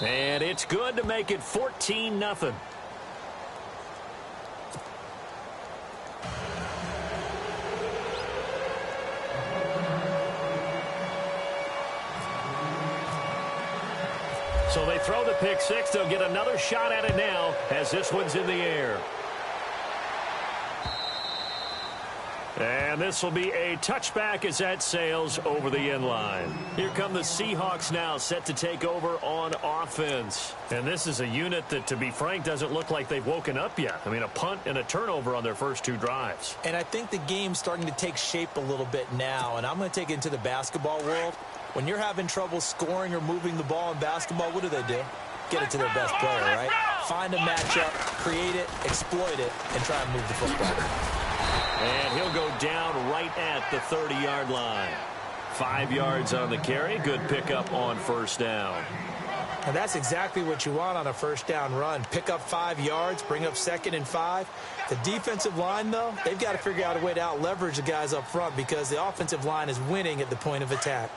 And it's good to make it 14-0. So they throw the pick six. They'll get another shot at it now as this one's in the air. And this will be a touchback as that sails over the end line. Here come the Seahawks now, set to take over on offense. And this is a unit that, to be frank, doesn't look like they've woken up yet. I mean, a punt and a turnover on their first two drives. And I think the game's starting to take shape a little bit now. And I'm going to take it into the basketball world. When you're having trouble scoring or moving the ball in basketball, what do? Get it to their best player, right? Find a matchup, create it, exploit it, and try and move the football. And he'll go down right at the 30-yard line. 5 yards on the carry. Good pickup on first down. And that's exactly what you want on a first down run. Pick up 5 yards, bring up 2nd and 5. The defensive line, though, they've got to figure out a way to out-leverage the guys up front because the offensive line is winning at the point of attack.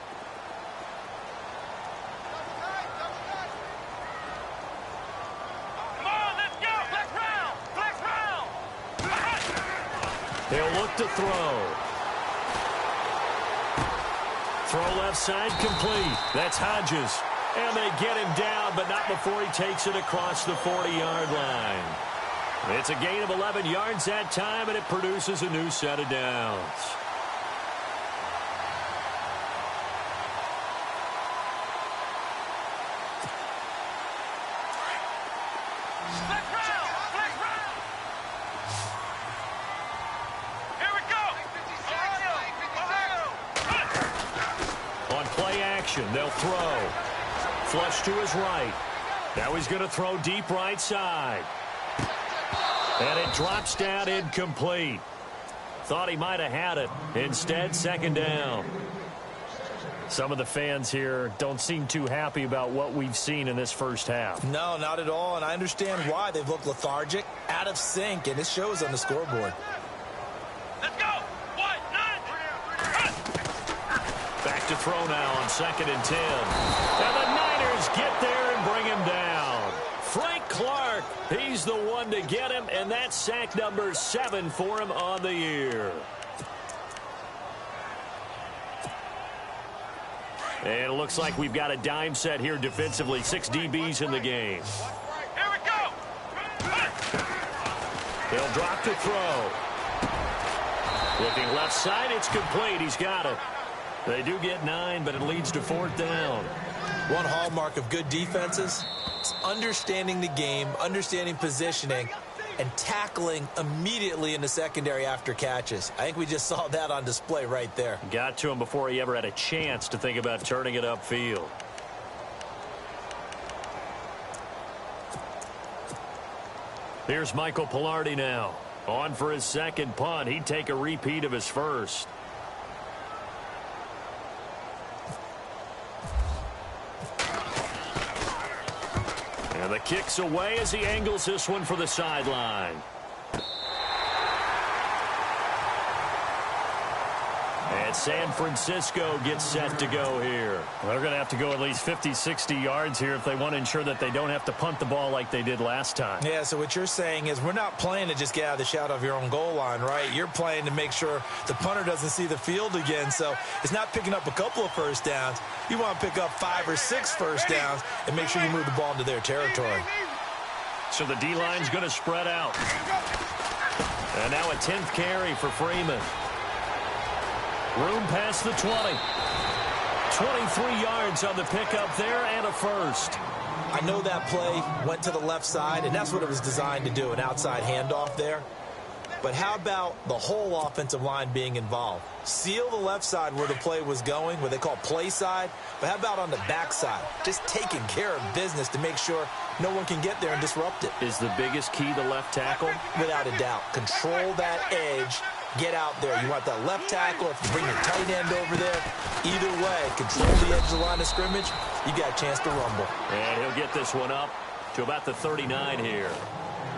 He'll look to throw. Throw left side complete. That's Hodges. And they get him down, but not before he takes it across the 40-yard line. It's a gain of 11 yards that time, and it produces a new set of downs. They'll throw. Flush to his right. Now he's going to throw deep right side. And it drops down incomplete. Thought he might have had it. Instead, second down. Some of the fans here don't seem too happy about what we've seen in this first half. No, not at all, and I understand why. They've looked lethargic, out of sync, and it shows on the scoreboard. To throw now on 2nd and 10. And the Niners get there and bring him down. Frank Clark, he's the one to get him, and that's sack number 7 for him on the year. And it looks like we've got a dime set here defensively. 6 DBs in the game. Here we go. They'll drop to throw. Looking left side, it's complete. He's got it. They do get 9, but it leads to 4th down. One hallmark of good defenses is understanding the game, understanding positioning, and tackling immediately in the secondary after catches. I think we just saw that on display right there. Got to him before he ever had a chance to think about turning it upfield. Here's Michael Pilardi now. On for his second punt. He'd take a repeat of his first. And the kick's away as he angles this one for the sideline. And San Francisco gets set to go here. Well, they're going to have to go at least 50, 60 yards here if they want to ensure that they don't have to punt the ball like they did last time. Yeah, so what you're saying is we're not playing to just get out of the shadow of your own goal line, right? You're playing to make sure the punter doesn't see the field again. So it's not picking up a couple of first downs. You want to pick up 5 or 6 first downs and make sure you move the ball into their territory. So the D-line's going to spread out. And now a 10th carry for Freeman. Room past the 20. 23 yards on the pickup there and a first. I know that play went to the left side, and that's what it was designed to do, an outside handoff there. But how about the whole offensive line being involved? Seal the left side where the play was going, what they call play side. But how about on the back side? Just taking care of business to make sure no one can get there and disrupt it. Is the biggest key the left tackle? Without a doubt. Control that edge. Get out there. You want that left tackle. If you bring your tight end over there, either way, control the edge of the line of scrimmage, you got a chance to rumble. And he'll get this one up to about the 39 here.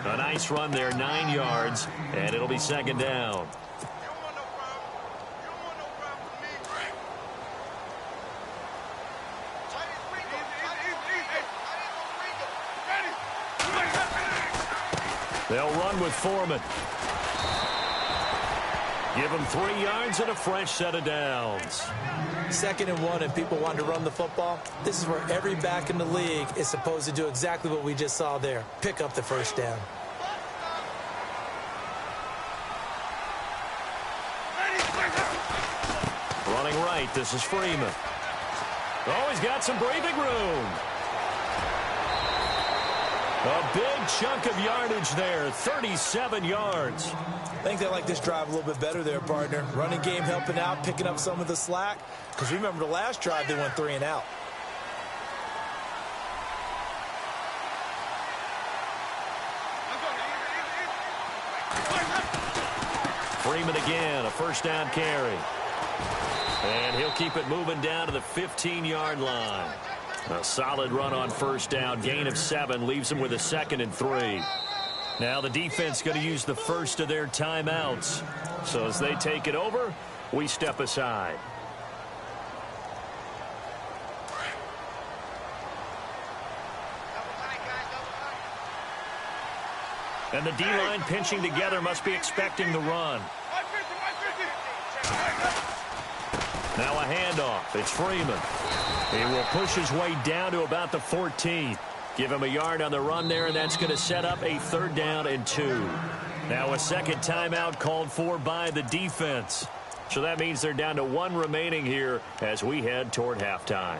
A nice run there, 9 yards, and it'll be second down. They'll run with Foreman. Give him 3 yards and a fresh set of downs. 2nd and 1, and people want to run the football. This is where every back in the league is supposed to do exactly what we just saw there. Pick up the first down. Running right, this is Freeman. Oh, he's got some breathing room. A big chunk of yardage there, 37 yards. I think they like this drive a little bit better there, partner. Running game helping out, picking up some of the slack. Because remember the last drive, they went 3 and out. Freeman again, a first down carry. And he'll keep it moving down to the 15-yard line. A solid run on first down. Gain of 7 leaves him with a 2nd and 3. Now the defense going to use the first of their timeouts. So as they take it over, we step aside. And the D-line pinching together must be expecting the run. Now a handoff. It's Freeman. He will push his way down to about the 14. Give him a yard on the run there, and that's going to set up a 3rd down and 2. Now a second timeout called for by the defense. So that means they're down to 1 remaining here as we head toward halftime.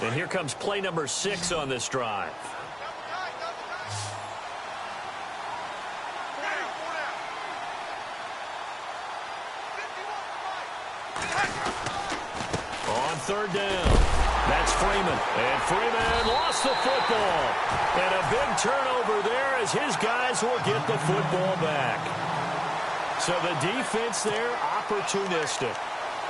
And here comes play number 6 on this drive. On 3rd down, that's Freeman. And Freeman lost the football. And a big turnover there as his guys will get the football back. So the defense there, opportunistic.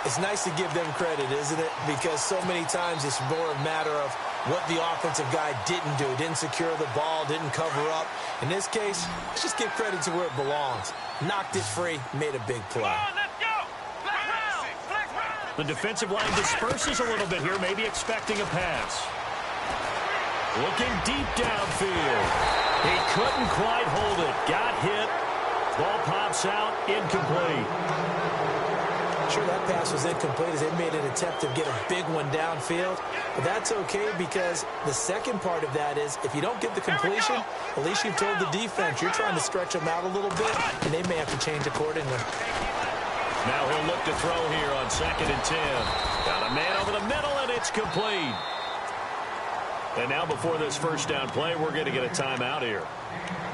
It's nice to give them credit, isn't it? Because so many times it's more a matter of what the offensive guy didn't do. Didn't secure the ball, didn't cover up. In this case, let's just give credit to where it belongs. Knocked it free, made a big play. The defensive line disperses a little bit here, maybe expecting a pass. Looking deep downfield. He couldn't quite hold it. Got hit. Ball pops out, incomplete. Sure, that pass was incomplete as they made an attempt to get a big one downfield. But that's okay because the second part of that is if you don't get the completion, at least you've told the defense you're trying to stretch them out a little bit, and they may have to change accordingly. Now he'll look to throw here on 2nd and 10. Got a man over the middle, and it's complete. And now before this first down play, we're going to get a timeout here,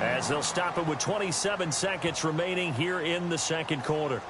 as they'll stop it with 27 seconds remaining here in the 2nd quarter.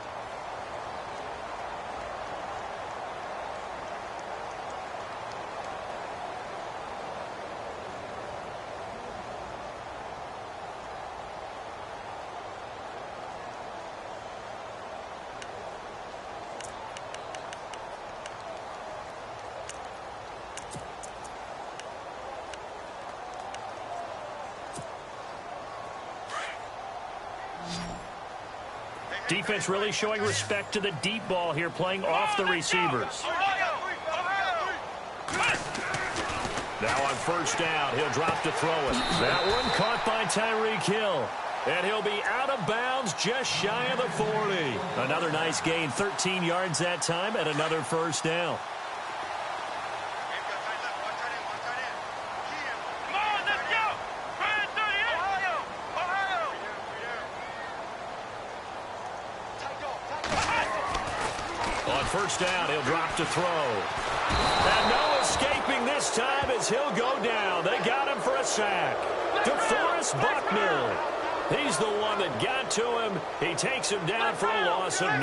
Defense really showing respect to the deep ball here, playing off the receivers. Now on first down, he'll drop to throw it. That one caught by Tyreek Hill. And he'll be out of bounds just shy of the 40. Another nice gain, 13 yards that time, and another first down. First down, he'll drop to throw. And no escaping this time as he'll go down. They got him for a sack. DeForest Buckner. He's the one that got to him. He takes him down for a loss of 9.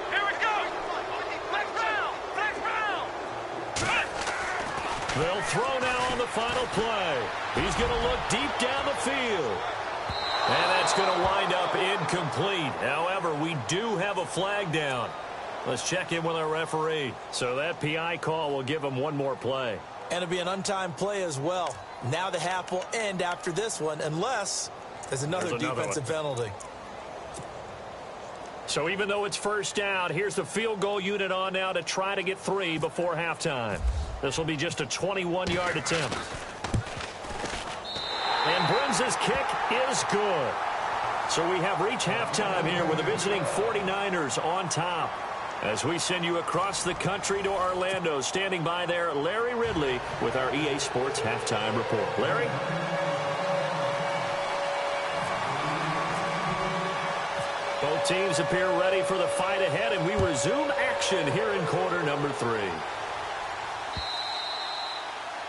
Here we go. They'll throw now on the final play. He's going to look deep down the field. And that's going to wind up incomplete. However, we do have a flag down. Let's check in with our referee. So that PI call will give him one more play. And it'll be an untimed play as well. Now the half will end after this one, unless there's another defensive penalty. So even though it's first down, here's the field goal unit on now to try to get 3 before halftime. This will be just a 21-yard attempt. And Bruns' kick is good. So we have reached halftime here with the visiting 49ers on top. As we send you across the country to Orlando, standing by there, Larry Ridley with our EA Sports Halftime Report. Larry? Both teams appear ready for the fight ahead, and we resume action here in quarter number 3.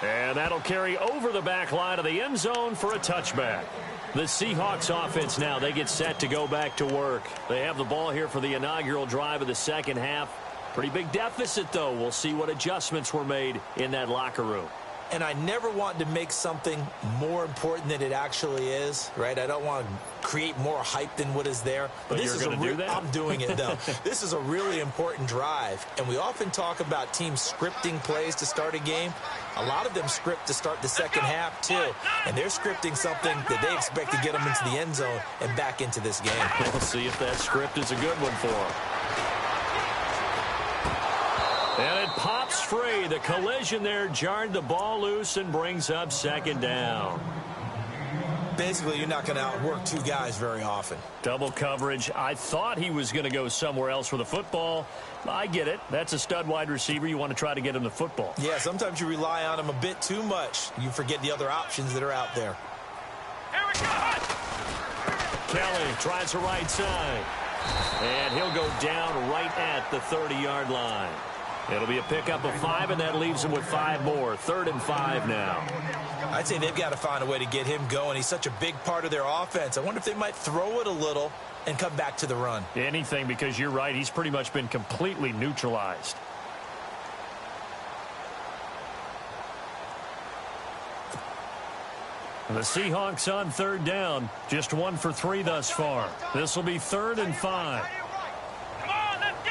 And that'll carry over the back line of the end zone for a touchback. The Seahawks offense now, they get set to go back to work. They have the ball here for the inaugural drive of the second half. Pretty big deficit, though. We'll see what adjustments were made in that locker room. And I never want to make something more important than it actually is, right? I don't want to create more hype than what is there. But this you're going to do that? I'm doing it, though. This is a really important drive. And we often talk about teams scripting plays to start a game. A lot of them script to start the second half, too. And they're scripting something that they expect to get them into the end zone and back into this game. We'll see if that script is a good one for them. And it pops free. The collision there jarred the ball loose and brings up second down. Basically, you're not going to outwork two guys very often. Double coverage. I thought he was going to go somewhere else with the football. I get it. That's a stud wide receiver. You want to try to get him the football. Yeah, sometimes you rely on him a bit too much. You forget the other options that are out there. Here we go. Kelly tries the right side. And he'll go down right at the 30-yard line. It'll be a pickup of 5, and that leaves him with 5 more. 3rd and 5 now. I'd say they've got to find a way to get him going. He's such a big part of their offense. I wonder if they might throw it a little and come back to the run. Anything, because you're right. He's pretty much been completely neutralized. The Seahawks on 3rd down. Just 1 for 3 thus far. This will be 3rd and 5. Come on, let's go.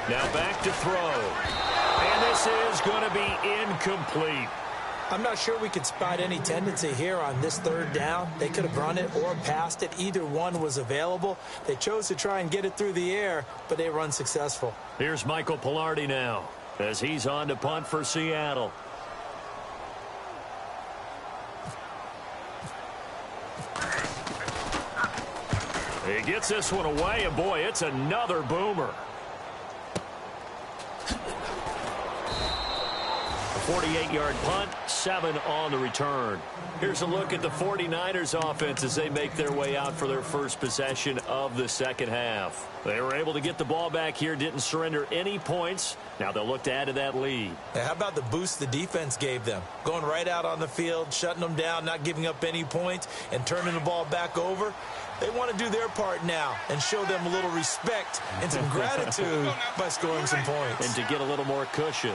Now back to throw. And this is going to be incomplete. I'm not sure we could spot any tendency here on this 3rd down. They could have run it or passed it. Either one was available. They chose to try and get it through the air, but they were unsuccessful. Here's Michael Pilardi now as he's on to punt for Seattle. He gets this one away, and boy, it's another boomer. A 48-yard punt, 7 on the return. Here's a look at the 49ers offense as they make their way out for their first possession of the second half. They were able to get the ball back here, didn't surrender any points. Now they'll look to add to that lead. Now, how about the boost the defense gave them? Going right out on the field, shutting them down, not giving up any points, and turning the ball back over. They want to do their part now and show them a little respect and some gratitude by scoring some points. And to get a little more cushion.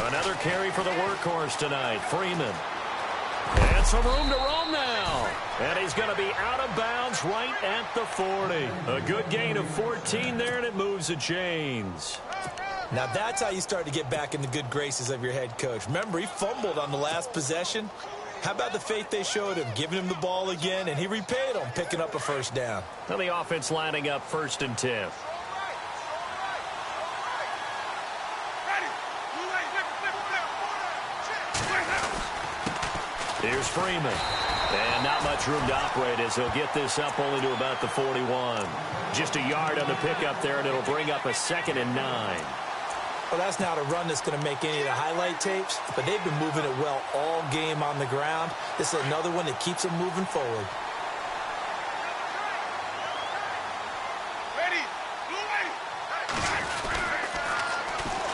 Another carry for the workhorse tonight, Freeman. And some room to roam now. And he's going to be out of bounds right at the 40. A good gain of 14 there, and it moves the chains. Now that's how you start to get back in the good graces of your head coach. Remember, he fumbled on the last possession. How about the faith they showed him, giving him the ball again, and he repaid them, picking up a first down. Now the offense lining up 1st and 10. Here's Freeman. And not much room to operate as he'll get this up only to about the 41. Just a yard on the pickup there, and it'll bring up a 2nd and 9. Well, that's not a run that's going to make any of the highlight tapes, but they've been moving it well all game on the ground. This is another one that keeps them moving forward.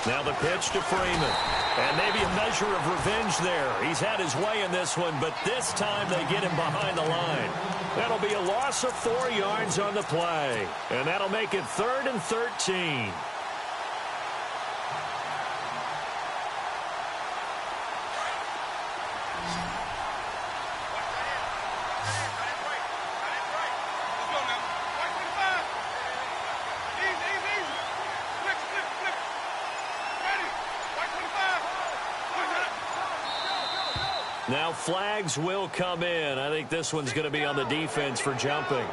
Now the pitch to Freeman. And maybe a measure of revenge there. He's had his way in this one, but this time they get him behind the line. That'll be a loss of 4 yards on the play. And that'll make it 3rd and 13. Now flags will come in. I think this one's going to be on the defense for jumping.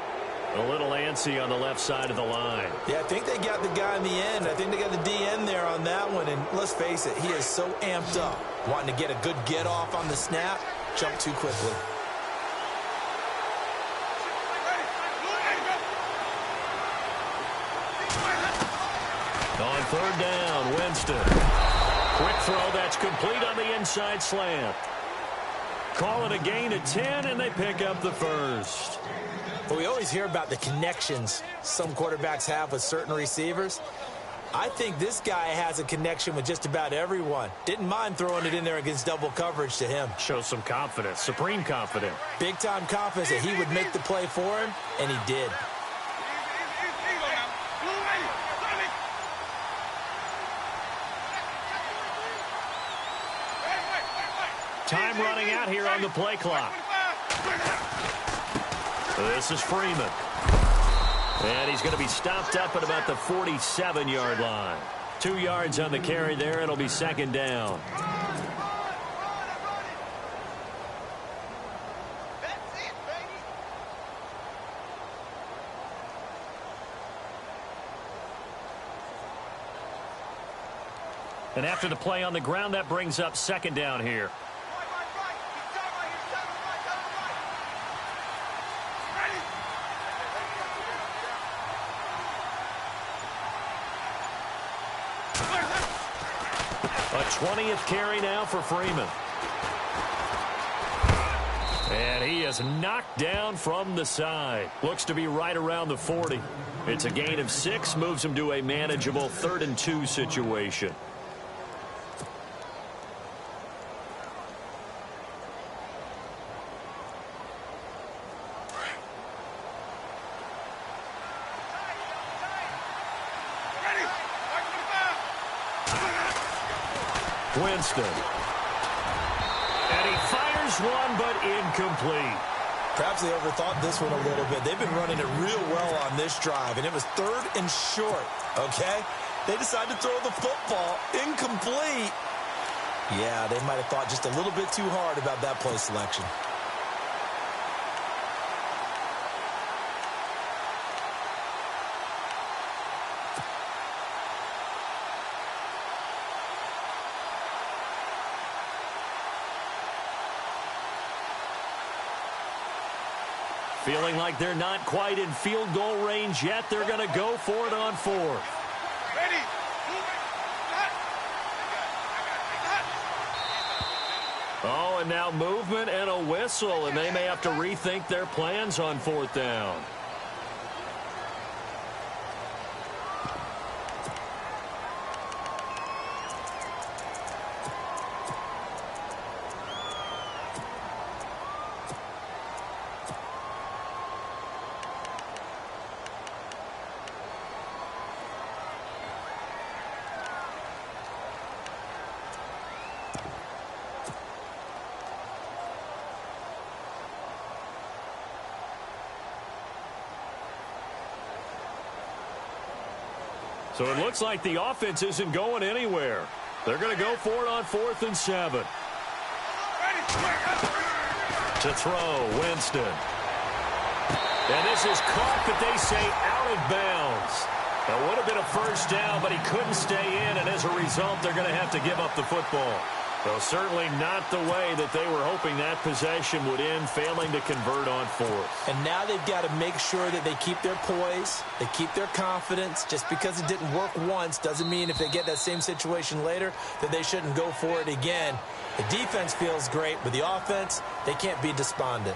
A little antsy on the left side of the line. Yeah, I think they got the guy in the end. I think they got the DN there on that one. And let's face it, he is so amped up, wanting to get a good get off on the snap, jump too quickly. On third down, Winston. Quick throw, that's complete on the inside slant. Call it a gain of 10, and they pick up the first. Well, we always hear about the connections some quarterbacks have with certain receivers. I think this guy has a connection with just about everyone. Didn't mind throwing it in there against double coverage to him. Shows some confidence, supreme confidence. Big-time confidence that he would make the play for him, and he did. Time running out here on the play clock. This is Freeman. And he's going to be stopped up at about the 47-yard line. 2 yards on the carry there. It'll be second down. And after the play on the ground, that brings up second down here. A 20th carry now for Freeman. And he is knocked down from the side. Looks to be right around the 40. It's a gain of 6, moves him to a manageable 3rd and 2 situation. Winston. And he fires one, but incomplete. Perhaps they overthought this one a little bit. They've been running it real well on this drive, and it was 3rd and short, okay? They decided to throw the football incomplete. Yeah, they might have thought just a little bit too hard about that play selection. Feeling like they're not quite in field goal range yet. They're going to go for it on 4th. Ready. Oh, and now movement and a whistle, and they may have to rethink their plans on 4th down. So it looks like the offense isn't going anywhere. They're going to go for it on 4th and 7. To throw, Winston. And this is caught, but they say out of bounds. That would have been a first down, but he couldn't stay in, and as a result, they're going to have to give up the football. So certainly not the way that they were hoping that possession would end, failing to convert on 4th. And now they've got to make sure that they keep their poise, they keep their confidence. Just because it didn't work once doesn't mean if they get that same situation later that they shouldn't go for it again. The defense feels great, but the offense, they can't be despondent.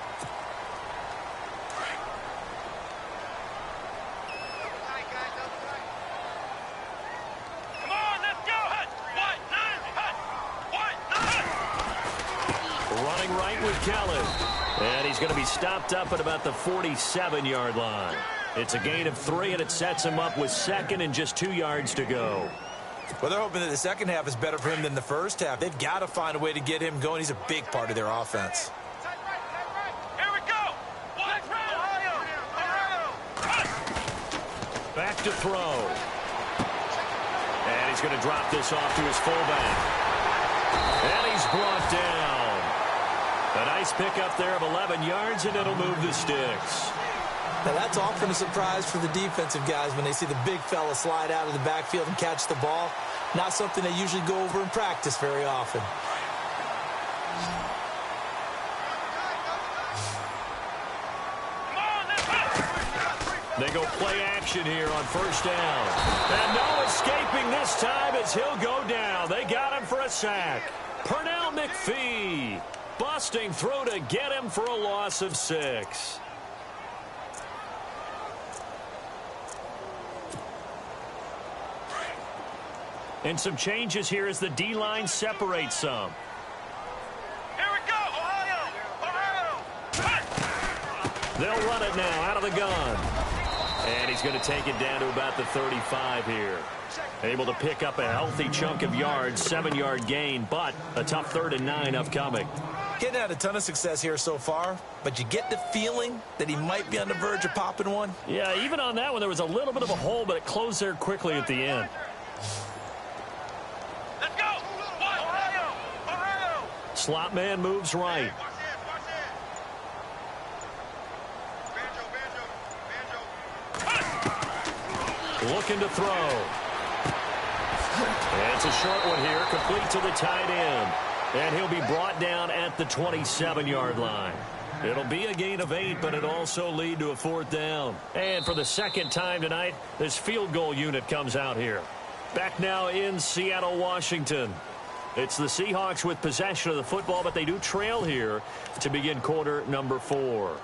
And he's going to be stopped up at about the 47-yard line. It's a gain of 3, and it sets him up with 2nd and just 2 yards to go. Well, they're hoping that the second half is better for him than the first half. They've got to find a way to get him going. He's a big part of their offense. Here we go. Back to throw. And he's going to drop this off to his fullback. And he's brought down. A nice pickup there of 11 yards, and it'll move the sticks. Now, that's often a surprise for the defensive guys when they see the big fella slide out of the backfield and catch the ball. Not something they usually go over in practice very often. They go play action here on first down. And no escaping this time as he'll go down. They got him for a sack. Pernell McPhee busting through to get him for a loss of 6. And some changes here as the D-line separates some. Here we go, Ohio! They'll run it now out of the gun. And he's going to take it down to about the 35 here. Able to pick up a healthy chunk of yards, 7-yard gain, but a tough 3rd and 9 upcoming. Getting had a ton of success here so far, but you get the feeling that he might be on the verge of popping one. Yeah, even on that one, there was a little bit of a hole, but it closed there quickly at the end. Let's go! Ohio! Ohio! Slot man moves right. Watch this, Banjo. Looking to throw. And it's a short one here, complete to the tight end. And he'll be brought down at the 27-yard line. It'll be a gain of 8, but it'll also lead to a 4th down. And for the second time tonight, this field goal unit comes out here. Back now in Seattle, Washington. It's the Seahawks with possession of the football, but they do trail here to begin quarter number 4.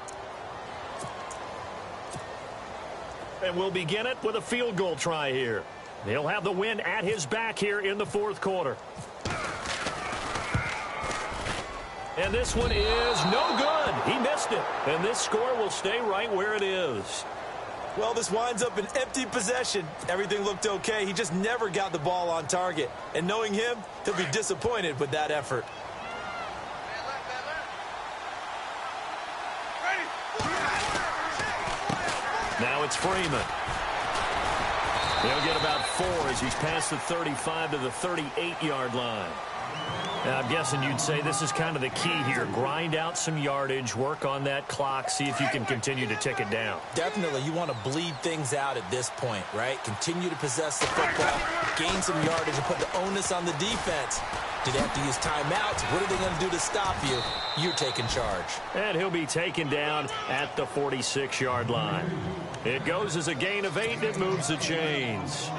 And we'll begin it with a field goal try here. He'll have the wind at his back here in the 4th quarter. And this one is no good. He missed it. And this score will stay right where it is. Well, this winds up an empty possession. Everything looked okay. He just never got the ball on target. And knowing him, he'll be disappointed with that effort. Now it's Freeman. He'll get about 4 as he's past the 35 to the 38-yard line. Now, I'm guessing you'd say this is kind of the key here. Grind out some yardage, work on that clock, see if you can continue to tick it down. Definitely, you want to bleed things out at this point, right? Continue to possess the football, gain some yardage, and put the onus on the defense. Do they have to use timeouts? What are they going to do to stop you? You're taking charge. And he'll be taken down at the 46-yard line. It goes as a gain of 8, and it moves the chains.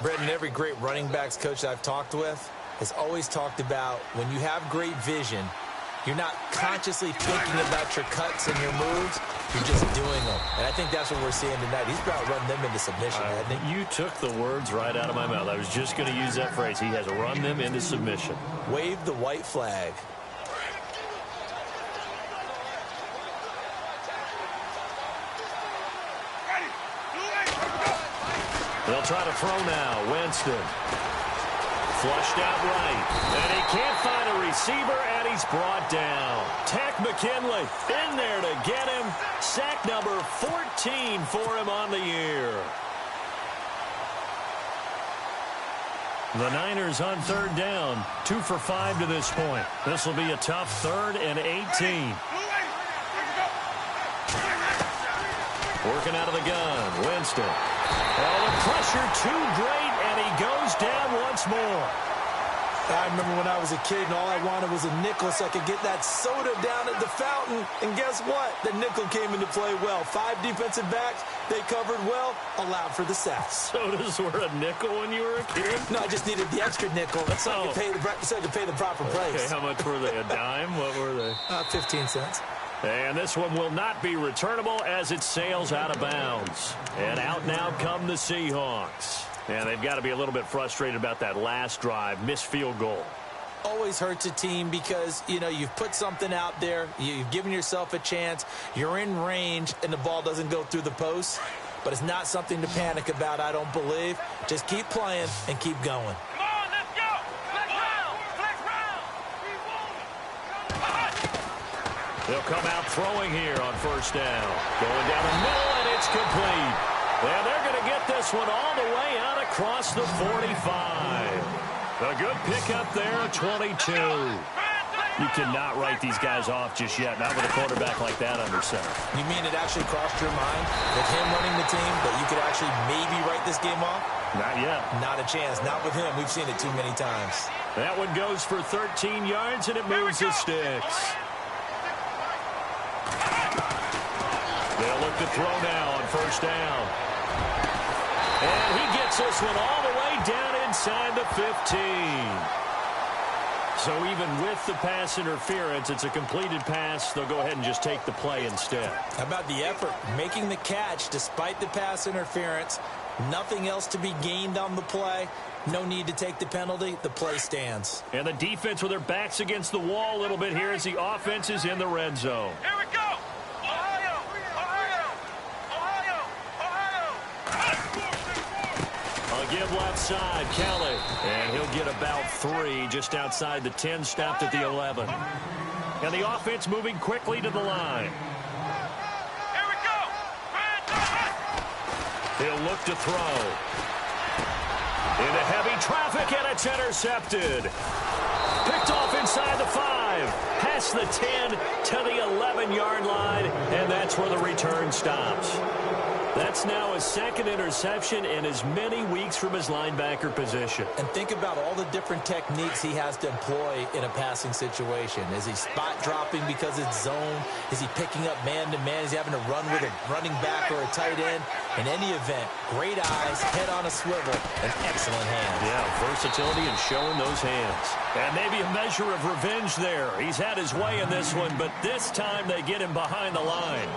Brendan, every great running backs coach I've talked with has always talked about when you have great vision, you're not consciously thinking about your cuts and your moves. You're just doing them. And I think that's what we're seeing tonight. He's about to run them into submission, hasn't he? You took the words right out of my mouth. I was just going to use that phrase. He has run them into submission. Wave the white flag. They'll try to throw now. Winston. Flushed out right. And he can't find a receiver, and he's brought down. Tech McKinley in there to get him. Sack number 14 for him on the year. The Niners on 3rd down. 2 for 5 to this point. This will be a tough 3rd and 18. Working out of the gun. Winston. Oh, the pressure too great, and he goes down once more. I remember when I was a kid and all I wanted was a nickel so I could get that soda down at the fountain. And guess what? The nickel came into play well. 5 defensive backs, they covered well, allowed for the sacks. Sodas were a nickel when you were a kid? No, I just needed the extra nickel so I could pay the proper price. Okay, how much were they? A dime? What were they? 15 cents. And this one will not be returnable as it sails out of bounds. And out now come the Seahawks. And they've got to be a little bit frustrated about that last drive, missed field goal. Always hurts a team because, you know, you've put something out there, you've given yourself a chance, you're in range, and the ball doesn't go through the post. But it's not something to panic about, I don't believe. Just keep playing and keep going. Come on, let's go! Flex round! Flex round! They'll come out throwing here on first down. Going down the middle, and it's complete. And they're going to get this one all the way out across the 45. A good pickup there, 22. You cannot write these guys off just yet, not with a quarterback like that under center. You mean it actually crossed your mind with him running the team that you could actually maybe write this game off? Not yet. Not a chance. Not with him. We've seen it too many times. That one goes for 13 yards, and it moves the sticks. They'll look to throw now on first down. And he gets this one all the way down inside the 15. So even with the pass interference, it's a completed pass. They'll go ahead and just take the play instead. How about the effort? Making the catch despite the pass interference. Nothing else to be gained on the play. No need to take the penalty. The play stands. And the defense with their backs against the wall a little bit here as the offense is in the red zone. Here we go. Ohio, Ohio, Ohio, Ohio. I'll give left side, Kelly. And he'll get about 3 just outside the 10, stopped at the 11. And the offense moving quickly to the line. Here we go. He'll look to throw. Into heavy traffic, and it's intercepted. Picked off inside the 5. Past the 10 to the 11-yard line, and that's where the return stops. That's now his second interception in as many weeks from his linebacker position. And think about all the different techniques he has to employ in a passing situation. Is he spot dropping because it's zone? Is he picking up man-to-man? Is he having to run with a running back or a tight end? In any event, great eyes, head on a swivel, and excellent hands. Yeah, versatility and showing those hands. And maybe a measure of revenge there. He's had his way in this one, but this time they get him behind the line.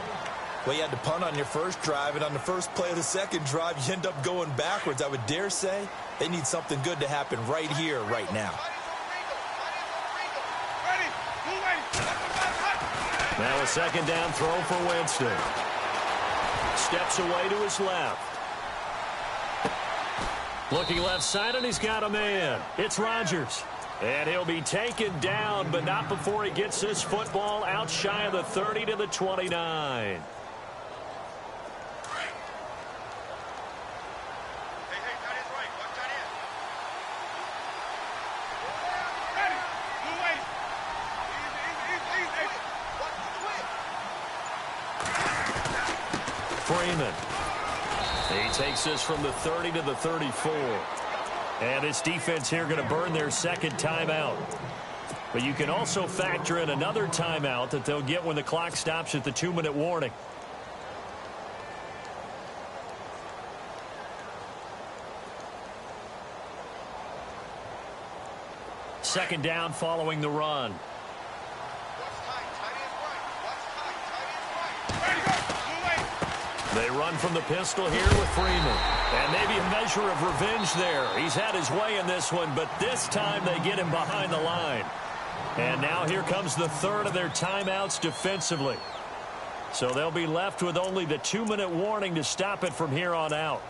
Well, you had to punt on your first drive, and on the first play of the second drive, you end up going backwards. I would dare say they need something good to happen right here, right now. Now a second down throw for Winston. Steps away to his left. Looking left side, and he's got a man. It's Rodgers. And he'll be taken down, but not before he gets this football out shy of the 30 to the 29. Freeman. He takes this from the 30 to the 34. And this defense here going to burn their second timeout. But you can also factor in another timeout that they'll get when the clock stops at the 2-minute warning. Second down following the run. They run from the pistol here with Freeman. And maybe a measure of revenge there. He's had his way in this one, but this time they get him behind the line. And now here comes the third of their timeouts defensively. So they'll be left with only the 2-minute warning to stop it from here on out.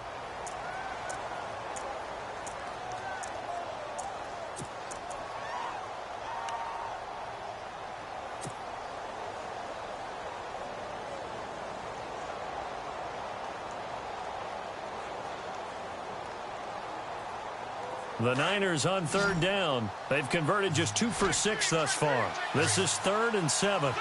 The Niners on third down. They've converted just 2 for 6 thus far. This is 3rd and 7.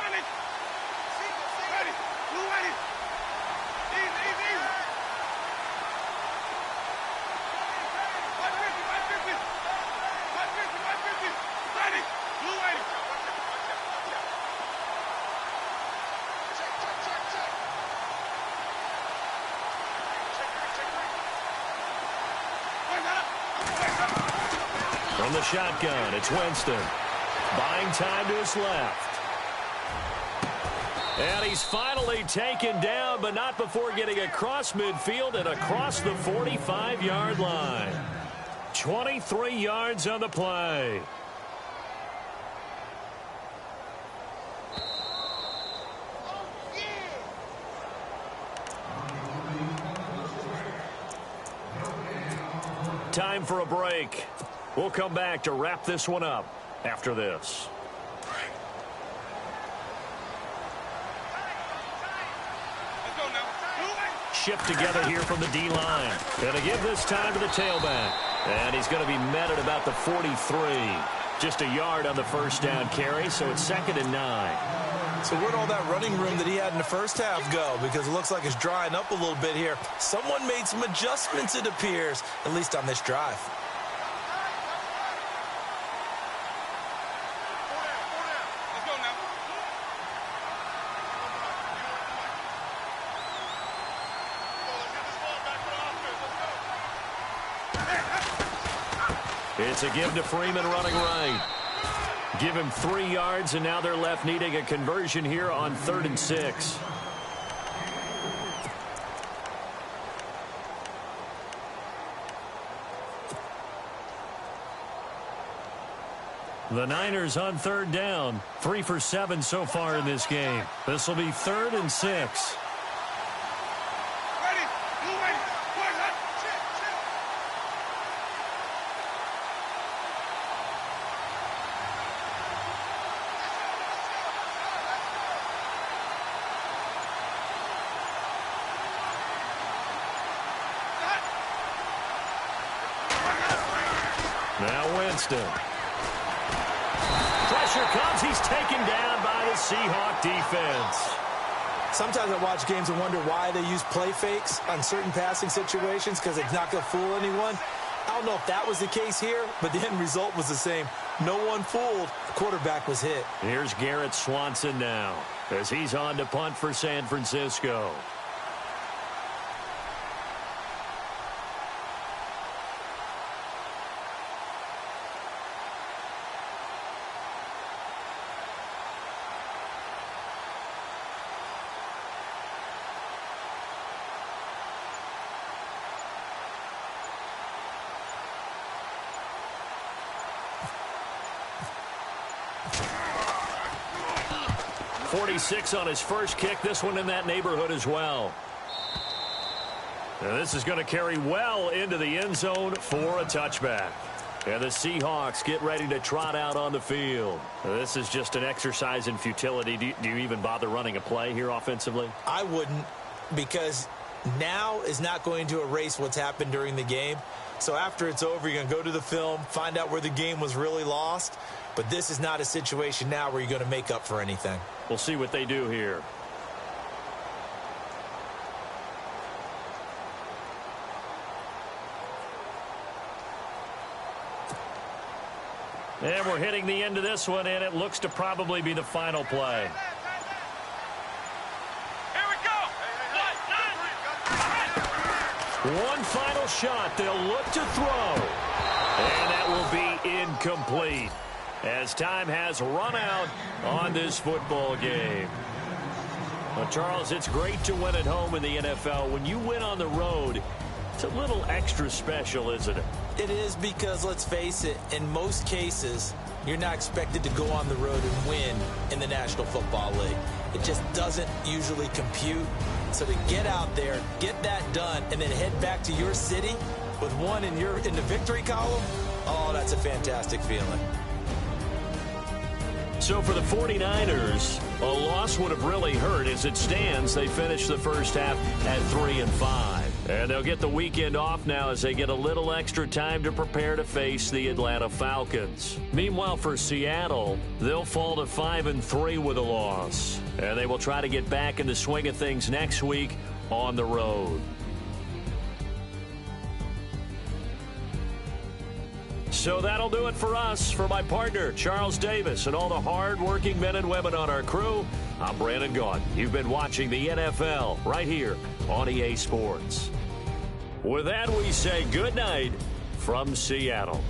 From the shotgun, it's Winston. Buying time to his left. And he's finally taken down, but not before getting across midfield and across the 45-yard line. 23 yards on the play. Time for a break. We'll come back to wrap this one up after this. Shift together here from the D-line. Going to give this time to the tailback. And he's going to be met at about the 43. Just a yard on the first down carry, so it's 2nd and 9. So where'd all that running room that he had in the first half go? Because it looks like it's drying up a little bit here. Someone made some adjustments, it appears, at least on this drive. It's a give to Freeman running right. Give him 3 yards, and now they're left needing a conversion here on 3rd and 6. The Niners on 3rd down. 3 for 7 so far in this game. This will be 3rd and 6. Now Winston. Pressure comes. He's taken down by the Seahawk defense. Sometimes I watch games and wonder why they use play fakes on certain passing situations because it's not going to fool anyone. I don't know if that was the case here, but the end result was the same. No one fooled. The quarterback was hit. Here's Garrett Swanson now as he's on to punt for San Francisco. .46 on his first kick. This one in that neighborhood as well. And this is going to carry well into the end zone for a touchback. And the Seahawks get ready to trot out on the field. This is just an exercise in futility. Do you even bother running a play here offensively? I wouldn't, because now is not going to erase what's happened during the game. So after it's over, you're going to go to the film, find out where the game was really lost. But this is not a situation now where you're going to make up for anything. We'll see what they do here. And we're hitting the end of this one, and it looks to probably be the final play. Here we go. One final shot. They'll look to throw. And that will be incomplete, as time has run out on this football game. Well, Charles, it's great to win at home in the NFL. When you win on the road, it's a little extra special, isn't it? It is, because, let's face it, in most cases, you're not expected to go on the road and win in the National Football League. It just doesn't usually compute. So to get out there, get that done, and then head back to your city with one in the victory column, oh, that's a fantastic feeling. So for the 49ers, a loss would have really hurt. As it stands, they finished the first half at 3-5. And they'll get the weekend off now as they get a little extra time to prepare to face the Atlanta Falcons. Meanwhile, for Seattle, they'll fall to 5-3 with a loss. And they will try to get back in the swing of things next week on the road. So that'll do it for us. For my partner, Charles Davis, and all the hard-working men and women on our crew, I'm Brandon Gaudin. You've been watching the NFL right here on EA Sports. With that, we say good night from Seattle.